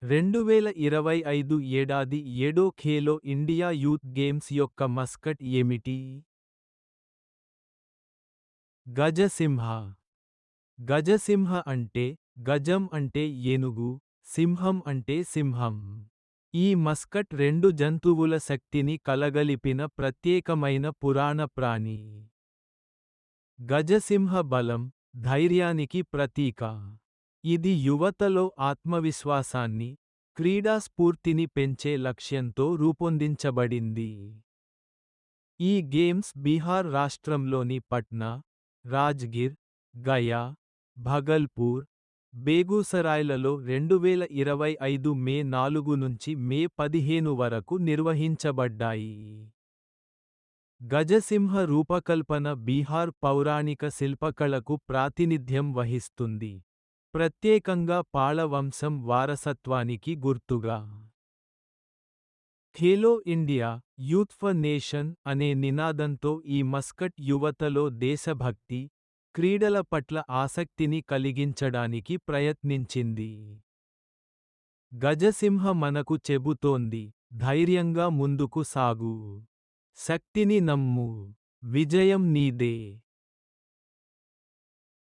2025 ఏడాది 7 Khelo India youth games యొక్క Muscat ఏమిటి? గజసింహ. గజసింహ అంటే గజం అంటే ఏనుగు, సింహం అంటే సింహం. ఈ మస్కట్ రెండు జంతువుల శక్తిని కలగలిపిన ప్రత్యేకమైన పురాణ ప్రాణి. గజసింహ బలం, ధైర్యానికి ప్రతీక. ఇది యువతలో ఆత్మవిశ్వాసాన్ని, క్రీడా స్ఫూర్తిని పెంచే లక్ష్యంతో రూపొందించబడింది. ఈ గేమ్స్ బీహార్ రాష్ట్రంలోని పట్నా, రాజ్గిర్, గయా, భగల్పూర్, బేగూసరాయ్లలో 2025 మే 4 నుంచి మే 15 వరకు నిర్వహించబడ్డాయి. గజసింహ రూపకల్పన బీహార్ పౌరాణిక శిల్పకళకు ప్రాతినిధ్యం వహిస్తుంది, ప్రత్యేకంగా పాళ వంశం వారసత్వానికి గుర్తుగా. Khelo India, youth for nation అనే నినాదంతో ఈ మస్కట్ యువతలో దేశభక్తి, క్రీడల పట్ల ఆసక్తిని కలిగించడానికి ప్రయత్నించింది. గజసింహ మనకు చెబుతోంది, ధైర్యంగా ముందుకు సాగు. శక్తిని నమ్ము. విజయం నీదే.